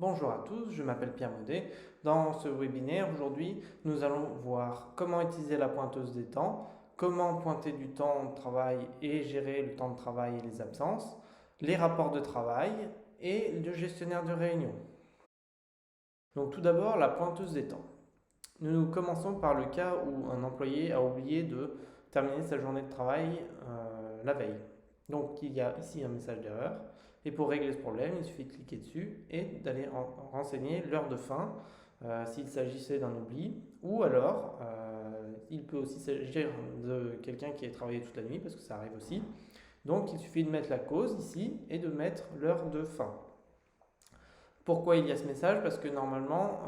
Bonjour à tous, je m'appelle Pierre Maudet. Dans ce webinaire, aujourd'hui, nous allons voir comment utiliser la pointeuse des temps, comment pointer du temps de travail et gérer le temps de travail et les absences, les rapports de travail et le gestionnaire de réunion. Donc tout d'abord, la pointeuse des temps. Nous commençons par le cas où un employé a oublié de terminer sa journée de travail la veille. Donc il y a ici un message d'erreur. Et pour régler ce problème, il suffit de cliquer dessus et d'aller renseigner l'heure de fin s'il s'agissait d'un oubli. Ou alors, il peut aussi s'agir de quelqu'un qui a travaillé toute la nuit, parce que ça arrive aussi. Donc il suffit de mettre la cause ici et de mettre l'heure de fin. Pourquoi il y a ce message? Parce que normalement,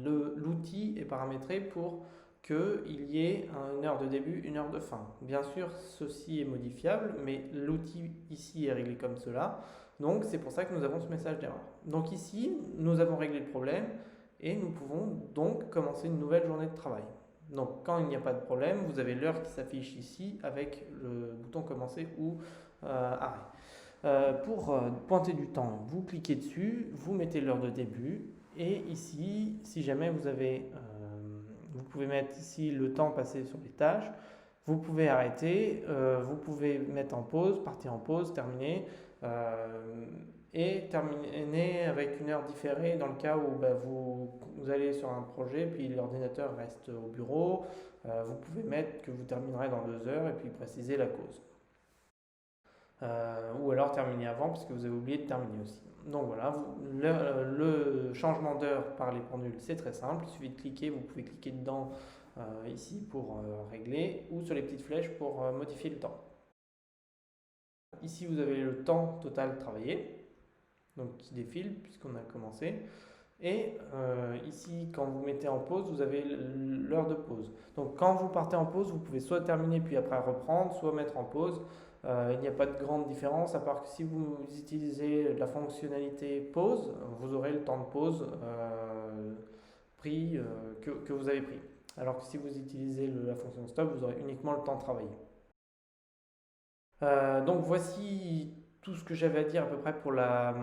l'outil est paramétré pour qu'il y ait une heure de début, une heure de fin. Bien sûr, ceci est modifiable, mais l'outil ici est réglé comme cela. Donc, c'est pour ça que nous avons ce message d'erreur. Donc ici, nous avons réglé le problème et nous pouvons donc commencer une nouvelle journée de travail. Donc, quand il n'y a pas de problème, vous avez l'heure qui s'affiche ici avec le bouton commencer ou arrêt. Pour pointer du temps, vous cliquez dessus, vous mettez l'heure de début et ici, si jamais vous pouvez mettre ici le temps passé sur les tâches, vous pouvez arrêter, vous pouvez mettre en pause, partir en pause, terminer et terminer avec une heure différée dans le cas où vous allez sur un projet puis l'ordinateur reste au bureau. Vous pouvez mettre que vous terminerez dans 2 heures et puis préciser la cause. Ou alors terminer avant parce que vous avez oublié de terminer aussi. Donc voilà, le changement d'heure par les pendules, c'est très simple. Il suffit de cliquer, vous pouvez cliquer dedans ici pour régler ou sur les petites flèches pour modifier le temps. Ici, vous avez le temps total travaillé, donc qui défile puisqu'on a commencé. Et ici, quand vous mettez en pause, vous avez l'heure de pause. Donc quand vous partez en pause, vous pouvez soit terminer puis après reprendre, soit mettre en pause. Il n'y a pas de grande différence, à part que si vous utilisez la fonctionnalité pause, vous aurez le temps de pause que vous avez pris. Alors que si vous utilisez la fonction stop, vous aurez uniquement le temps de travailler. Donc voici tout ce que j'avais à dire à peu près pour la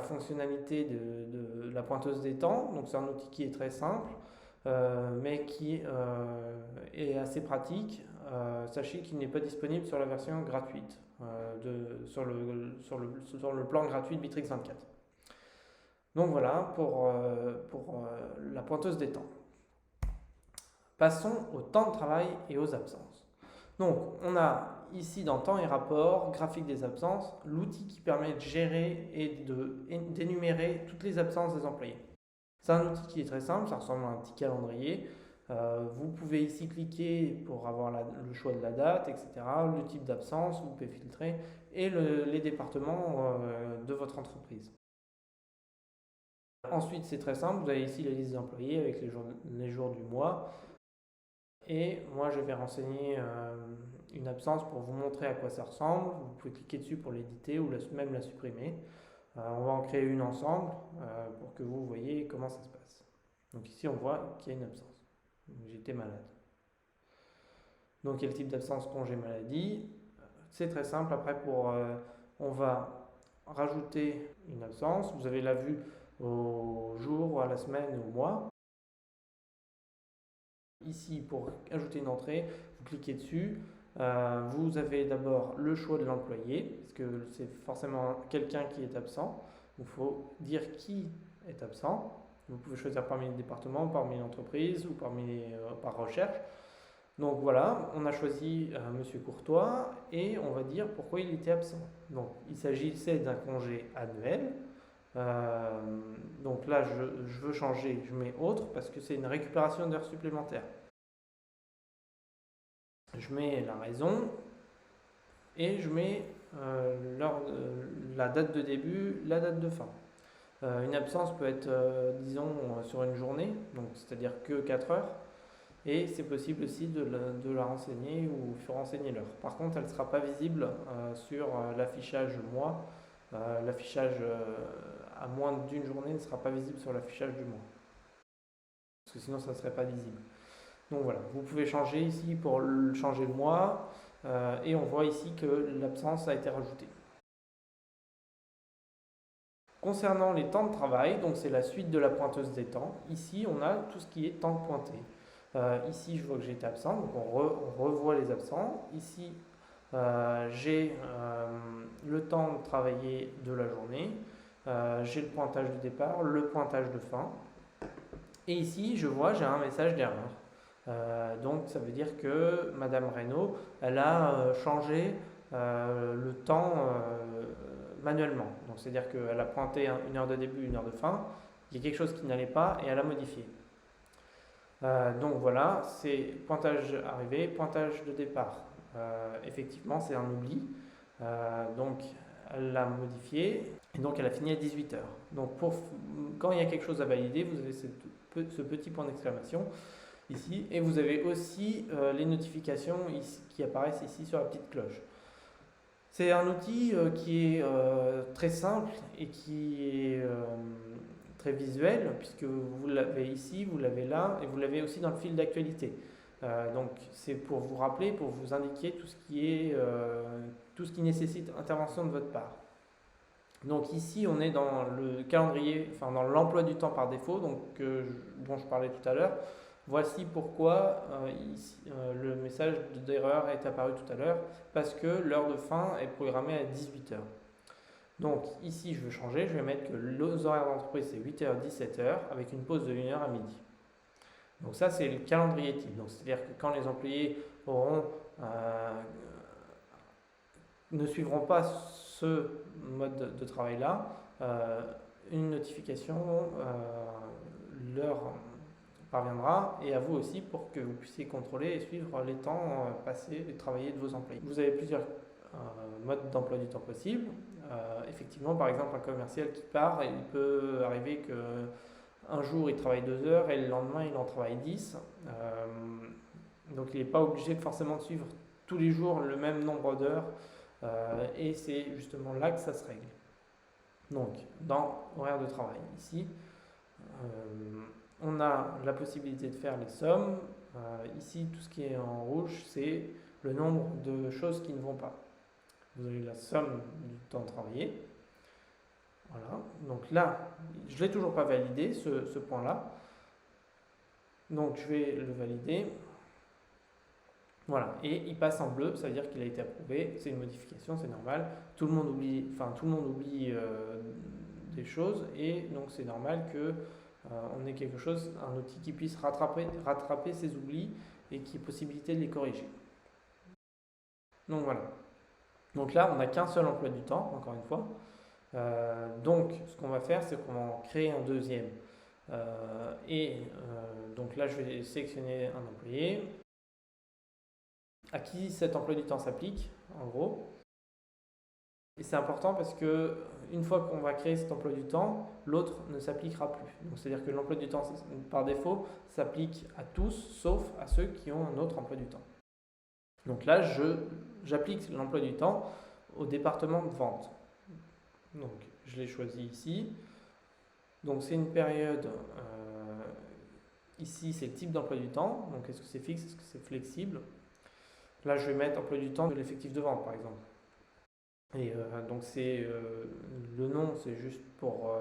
fonctionnalité de la pointeuse des temps. Donc c'est un outil qui est très simple, mais qui est assez pratique. Sachez qu'il n'est pas disponible sur la version gratuite, sur le plan gratuit de Bitrix 24. Donc voilà pour la pointeuse des temps. Passons au temps de travail et aux absences. Donc on a ici dans temps et rapport, graphique des absences, l'outil qui permet de gérer et d'énumérer toutes les absences des employés. C'est un outil qui est très simple, ça ressemble à un petit calendrier. Vous pouvez ici cliquer pour avoir le choix de la date, etc., le type d'absence, vous pouvez filtrer, et les départements de votre entreprise. Ensuite, c'est très simple, vous avez ici la liste d'employés avec les jours du mois. Et moi, je vais renseigner une absence pour vous montrer à quoi ça ressemble. Vous pouvez cliquer dessus pour l'éditer ou même la supprimer. On va en créer une ensemble pour que vous voyez comment ça se passe. Donc ici, on voit qu'il y a une absence. J'étais malade. Donc il y a le type d'absence congé maladie. C'est très simple. Après, on va rajouter une absence. Vous avez la vue au jour, à la semaine, au mois. Ici, pour ajouter une entrée, vous cliquez dessus. Vous avez d'abord le choix de l'employé, parce que c'est forcément quelqu'un qui est absent. Il faut dire qui est absent. Vous pouvez choisir parmi les départements, parmi l'entreprise ou par recherche. Donc voilà, on a choisi Monsieur Courtois et on va dire pourquoi il était absent. Donc il s'agissait d'un congé annuel. Donc là, je veux changer, je mets autre parce que c'est une récupération d'heures supplémentaires. Je mets la raison et je mets la date de début, la date de fin. Une absence peut être, disons, sur une journée, donc c'est-à-dire que 4 heures. Et c'est possible aussi de la renseigner ou faire renseigner l'heure. Par contre, elle ne sera pas visible sur l'affichage mois. L'affichage à moins d'une journée ne sera pas visible sur l'affichage du mois. Parce que sinon, ça ne serait pas visible. Donc voilà, vous pouvez changer ici pour changer le mois. Et on voit ici que l'absence a été rajoutée. Concernant les temps de travail, donc c'est la suite de la pointeuse des temps. Ici, on a tout ce qui est temps pointé. Ici, je vois que j'ai été absent, donc on revoit les absents. Ici, j'ai le temps de travailler de la journée. J'ai le pointage de départ, le pointage de fin. Et ici, je vois, j'ai un message d'erreur. Donc, ça veut dire que Madame Reynaud, elle a changé le temps manuellement. Donc, c'est-à-dire qu'elle a pointé une heure de début, une heure de fin. Il y a quelque chose qui n'allait pas et elle a modifié. Donc voilà, c'est pointage arrivé, pointage de départ. Effectivement, c'est un oubli. Donc, elle l'a modifié et donc elle a fini à 18 heures. Donc, quand il y a quelque chose à valider, vous avez ce petit point d'exclamation ici et vous avez aussi les notifications qui apparaissent ici sur la petite cloche. C'est un outil qui est très simple et qui est très visuel, puisque vous l'avez ici, vous l'avez là, et vous l'avez aussi dans le fil d'actualité. Donc c'est pour vous rappeler, pour vous indiquer tout ce qui nécessite intervention de votre part. Donc ici on est dans le calendrier, enfin dans l'emploi du temps par défaut, dont je parlais tout à l'heure. Voici pourquoi le message d'erreur est apparu tout à l'heure, parce que l'heure de fin est programmée à 18 heures. Donc ici je vais changer, je vais mettre que les horaires d'entreprise c'est 8h, 17h avec une pause de 1h à midi. Donc ça c'est le calendrier type. Donc c'est-à-dire que quand les employés ne suivront pas ce mode de travail là, une notification leur parviendra et à vous aussi pour que vous puissiez contrôler et suivre les temps passés et travaillés de vos employés. Vous avez plusieurs modes d'emploi du temps possibles. Effectivement, par exemple, un commercial qui part, il peut arriver qu'un jour il travaille 2 heures et le lendemain il en travaille 10. Donc il n'est pas obligé forcément de suivre tous les jours le même nombre d'heures et c'est justement là que ça se règle. Donc, dans horaire de travail, ici, on a la possibilité de faire les sommes. Ici, tout ce qui est en rouge, c'est le nombre de choses qui ne vont pas. Vous avez la somme du temps travaillé. Voilà. Donc là, je ne l'ai toujours pas validé, ce point-là. Donc je vais le valider. Voilà. Et il passe en bleu, ça veut dire qu'il a été approuvé. C'est une modification, c'est normal. Tout le monde oublie des choses. Et donc c'est normal que on ait quelque chose, un outil qui puisse rattraper ces oublis et qui ait possibilité de les corriger. Donc voilà. Donc là, on n'a qu'un seul emploi du temps, encore une fois. Donc, ce qu'on va faire, c'est qu'on va en créer un deuxième. Donc là, je vais sélectionner un employé à qui cet emploi du temps s'applique, en gros. Et c'est important parce que une fois qu'on va créer cet emploi du temps, l'autre ne s'appliquera plus. Donc, c'est-à-dire que l'emploi du temps, par défaut, s'applique à tous, sauf à ceux qui ont un autre emploi du temps. Donc là, j'applique l'emploi du temps au département de vente. Donc, je l'ai choisi ici. Donc, c'est une période. Ici, c'est le type d'emploi du temps. Donc, est-ce que c'est fixe, est-ce que c'est flexible? Là, je vais mettre emploi du temps de l'effectif de vente, par exemple. Et donc, le nom, c'est juste pour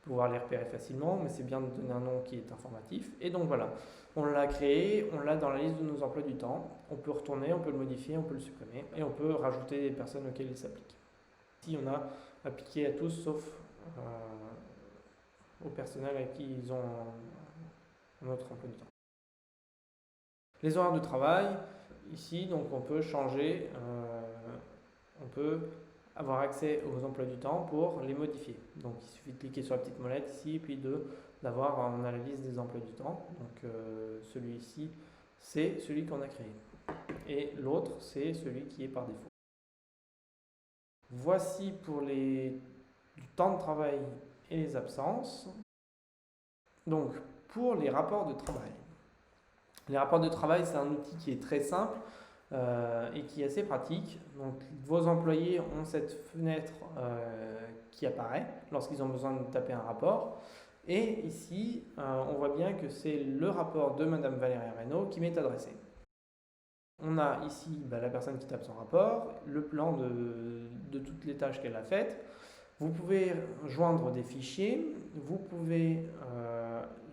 pouvoir les repérer facilement, mais c'est bien de donner un nom qui est informatif. Et donc, voilà. On l'a créé, on l'a dans la liste de nos emplois du temps. On peut retourner, on peut le modifier, on peut le supprimer et on peut rajouter des personnes auxquelles il s'applique. Ici, on a appliqué à tous sauf au personnel à qui ils ont un autre emploi du temps. Les horaires de travail, ici, donc on peut changer, on peut avoir accès aux emplois du temps pour les modifier. Donc il suffit de cliquer sur la petite molette ici, puis d'avoir on a la liste des emplois du temps. Donc celui-ci, c'est celui qu'on a créé. Et l'autre, c'est celui qui est par défaut. Voici pour du temps de travail et les absences. Donc pour les rapports de travail. Les rapports de travail, c'est un outil qui est très simple et qui est assez pratique. Donc vos employés ont cette fenêtre qui apparaît lorsqu'ils ont besoin de taper un rapport. Et ici, on voit bien que c'est le rapport de Madame Valérie Reynaud qui m'est adressé. On a ici la personne qui tape son rapport, le plan de toutes les tâches qu'elle a faites. Vous pouvez joindre des fichiers, vous pouvez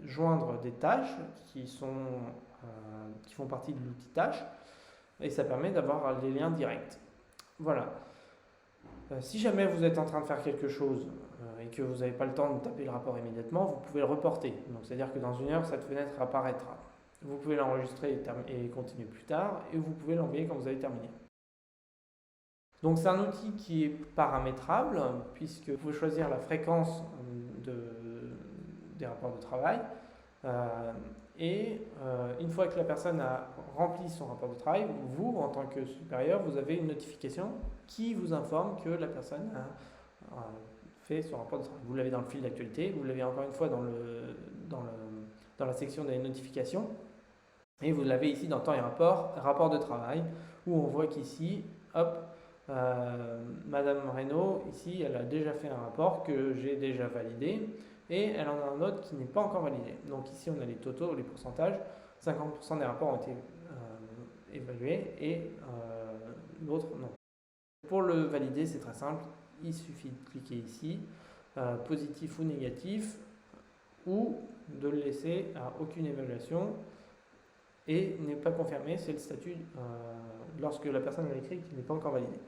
joindre des tâches qui font partie de l'outil tâches, et ça permet d'avoir des liens directs. Voilà. Si jamais vous êtes en train de faire quelque chose et que vous n'avez pas le temps de taper le rapport immédiatement, vous pouvez le reporter. Donc c'est-à-dire que dans 1 heure, cette fenêtre apparaîtra. Vous pouvez l'enregistrer et continuer plus tard, et vous pouvez l'envoyer quand vous avez terminé. Donc c'est un outil qui est paramétrable, puisque vous pouvez choisir la fréquence des rapports de travail. Et une fois que la personne a rempli son rapport de travail, vous, en tant que supérieur, vous avez une notification qui vous informe que la personne a fait son rapport de travail. Vous l'avez dans le fil d'actualité, vous l'avez encore une fois dans la section des notifications, et vous l'avez ici dans temps et rapport de travail, où on voit qu'ici, hop, Madame Reynaud, ici, elle a déjà fait un rapport que j'ai déjà validé, et elle en a un autre qui n'est pas encore validé. Donc ici, on a les totaux, les pourcentages. 50% des rapports ont été évalués et l'autre non. Pour le valider, c'est très simple. Il suffit de cliquer ici, positif ou négatif, ou de le laisser à aucune évaluation et n'est pas confirmé. C'est le statut lorsque la personne a écrit qu'il n'est pas encore validé.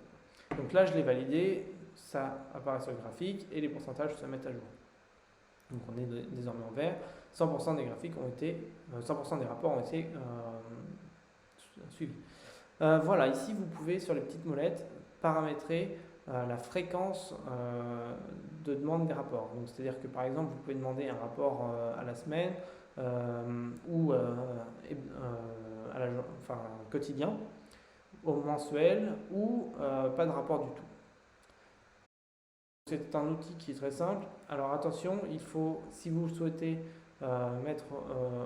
Donc là, je l'ai validé, ça apparaît sur le graphique et les pourcentages se mettent à jour. Donc on est désormais en vert. 100% des graphiques ont été, 100% des rapports ont été suivis. Voilà, ici vous pouvez sur les petites molettes paramétrer la fréquence de demande des rapports. Donc c'est-à-dire que par exemple vous pouvez demander un rapport à la semaine ou quotidien, au mensuel ou pas de rapport du tout. C'est un outil qui est très simple. Alors attention, si vous souhaitez mettre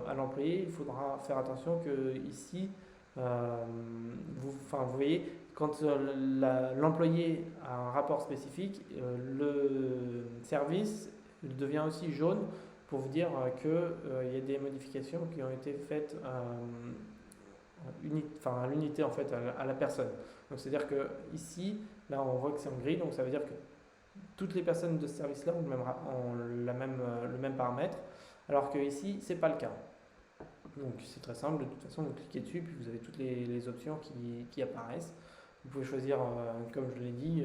à l'employé, il faudra faire attention que ici, vous voyez, quand l'employé a un rapport spécifique, le service devient aussi jaune pour vous dire qu'il y a des modifications qui ont été faites à l'unité en fait, à la personne. Donc c'est-à-dire que ici, là on voit que c'est en gris, donc ça veut dire que toutes les personnes de ce service-là ont le même paramètre, alors que ici, ce n'est pas le cas. Donc c'est très simple, de toute façon, vous cliquez dessus, puis vous avez toutes les options qui apparaissent. Vous pouvez choisir, comme je l'ai dit,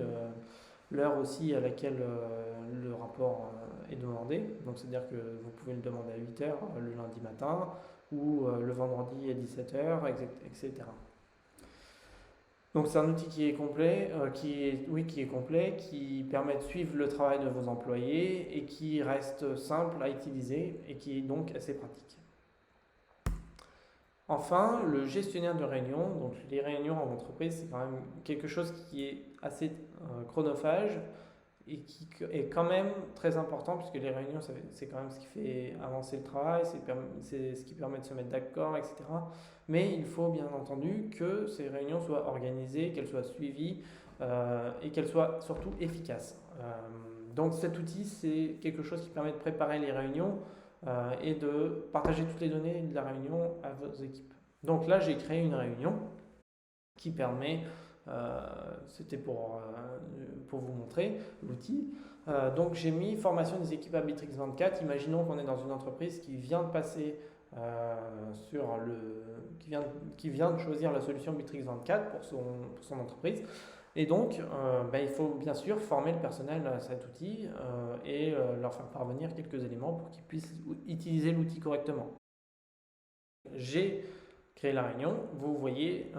l'heure aussi à laquelle le rapport est demandé. Donc c'est-à-dire que vous pouvez le demander à 8 h le lundi matin, ou le vendredi à 17 h, etc. Donc c'est un outil qui est complet, qui permet de suivre le travail de vos employés et qui reste simple à utiliser et qui est donc assez pratique. Enfin, le gestionnaire de réunions. Donc les réunions en entreprise, c'est quand même quelque chose qui est assez chronophage et qui est quand même très important, puisque les réunions, c'est quand même ce qui fait avancer le travail, c'est ce qui permet de se mettre d'accord, etc. Mais il faut bien entendu que ces réunions soient organisées, qu'elles soient suivies et qu'elles soient surtout efficaces. Donc cet outil, c'est quelque chose qui permet de préparer les réunions et de partager toutes les données de la réunion à vos équipes. Donc là, j'ai créé une réunion qui permet, c'était pour vous montrer l'outil. Donc j'ai mis formation des équipes à Bitrix 24. Imaginons qu'on est dans une entreprise qui vient de passer qui vient de choisir la solution Bitrix 24 pour son entreprise. Et donc, il faut bien sûr former le personnel à cet outil et leur faire parvenir quelques éléments pour qu'ils puissent utiliser l'outil correctement. J'ai créé la réunion, vous voyez,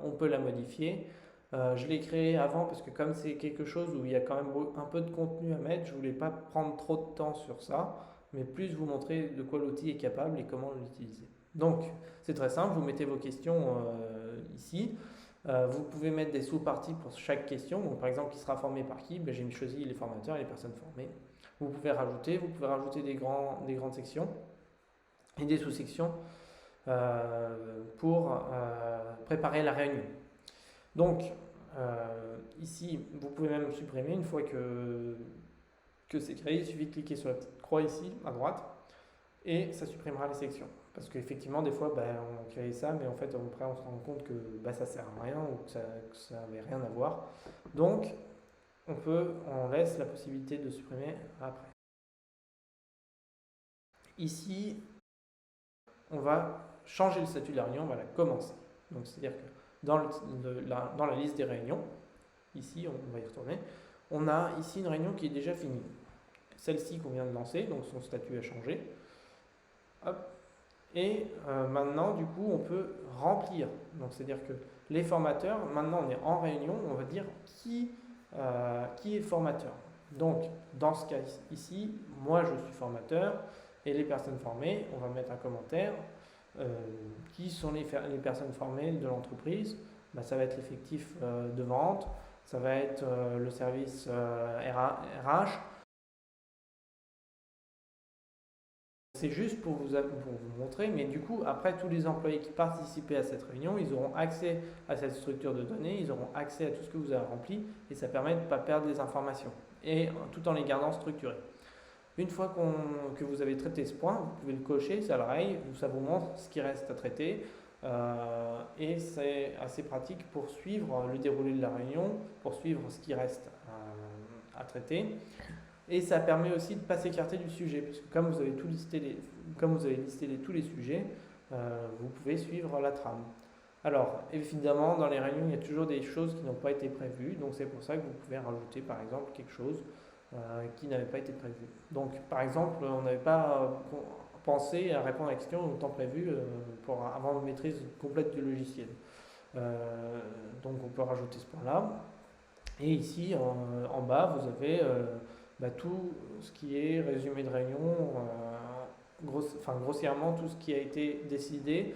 on peut la modifier. Je l'ai créée avant parce que comme c'est quelque chose où il y a quand même un peu de contenu à mettre, je ne voulais pas prendre trop de temps sur ça, mais plus vous montrer de quoi l'outil est capable et comment l'utiliser. Donc, c'est très simple, vous mettez vos questions ici. Vous pouvez mettre des sous-parties pour chaque question. Donc, par exemple, qui sera formé par qui? J'ai choisi les formateurs et les personnes formées. Vous pouvez rajouter des grandes sections et des sous-sections pour préparer la réunion. Donc, ici, vous pouvez même supprimer une fois que c'est créé. Il suffit de cliquer sur la petite croix ici, à droite, et ça supprimera les sections. Parce qu'effectivement, des fois, on a créé ça, mais en fait, après, on se rend compte que ça ne sert à rien ou que ça n'avait rien à voir. Donc, on laisse la possibilité de supprimer après. Ici, on va changer le statut de la réunion, on va la commencer. Donc c'est-à-dire que dans la liste des réunions, ici, on va y retourner, on a ici une réunion qui est déjà finie. Celle-ci qu'on vient de lancer, donc son statut a changé. Hop. Et maintenant, du coup, on peut remplir. Donc c'est-à-dire que les formateurs, maintenant on est en réunion, on va dire qui est formateur. Donc dans ce cas ici, moi je suis formateur et les personnes formées, on va mettre un commentaire. Qui sont les personnes formées de l'entreprise? Ça va être l'effectif de vente, ça va être le service RH. C'est juste pour vous montrer, mais du coup, après, tous les employés qui participaient à cette réunion, ils auront accès à cette structure de données, ils auront accès à tout ce que vous avez rempli, et ça permet de ne pas perdre les informations, et tout en les gardant structurées. Une fois que vous avez traité ce point, vous pouvez le cocher, ça le raye, ça vous montre ce qui reste à traiter, et c'est assez pratique pour suivre le déroulé de la réunion, pour suivre ce qui reste à traiter. Et ça permet aussi de ne pas s'écarter du sujet, parce que comme vous avez listé tous les sujets, vous pouvez suivre la trame. Alors, évidemment, dans les réunions, il y a toujours des choses qui n'ont pas été prévues, donc c'est pour ça que vous pouvez rajouter par exemple quelque chose qui n'avait pas été prévu. Donc, par exemple, on n'avait pas pensé à répondre à la question au temps prévu pour avoir une maîtrise complète du logiciel. Donc, on peut rajouter ce point-là. Et ici, en bas, vous avez tout ce qui est résumé de réunion, grossièrement tout ce qui a été décidé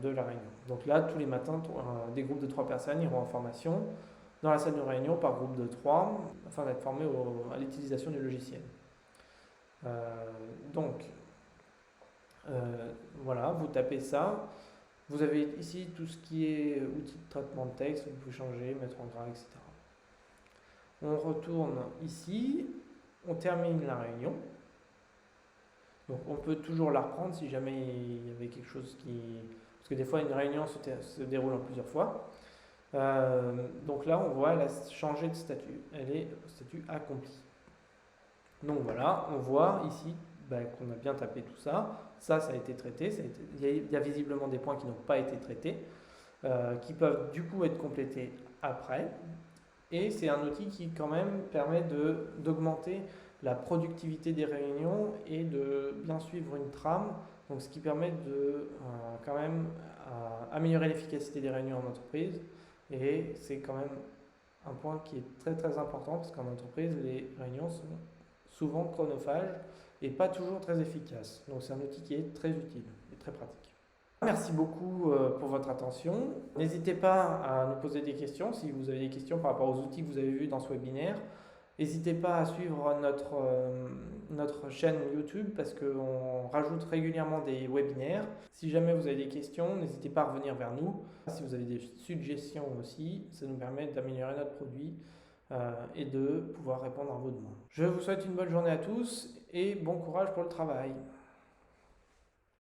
de la réunion. Donc là, tous les matins, des groupes de 3 personnes iront en formation dans la salle de réunion par groupe de 3 afin d'être formés à l'utilisation du logiciel. Voilà, vous tapez ça. Vous avez ici tout ce qui est outils de traitement de texte, vous pouvez changer, mettre en gras, etc. On retourne ici, on termine la réunion. Donc on peut toujours la reprendre si jamais il y avait quelque chose qui... Parce que des fois une réunion se déroule en plusieurs fois. Donc là on voit, elle a changé de statut. Elle est au statut accompli. Donc voilà, on voit ici qu'on a bien tapé tout ça. Ça a été traité. Il y a visiblement des points qui n'ont pas été traités, qui peuvent du coup être complétés après. Et c'est un outil qui quand même permet d'augmenter la productivité des réunions et de bien suivre une trame, donc ce qui permet de quand même améliorer l'efficacité des réunions en entreprise. Et c'est quand même un point qui est très très important parce qu'en entreprise, les réunions sont souvent chronophages et pas toujours très efficaces. Donc c'est un outil qui est très utile et très pratique. Merci beaucoup pour votre attention. N'hésitez pas à nous poser des questions si vous avez des questions par rapport aux outils que vous avez vus dans ce webinaire. N'hésitez pas à suivre notre chaîne YouTube parce qu'on rajoute régulièrement des webinaires. Si jamais vous avez des questions, n'hésitez pas à revenir vers nous. Si vous avez des suggestions aussi, ça nous permet d'améliorer notre produit et de pouvoir répondre à vos demandes. Je vous souhaite une bonne journée à tous et bon courage pour le travail.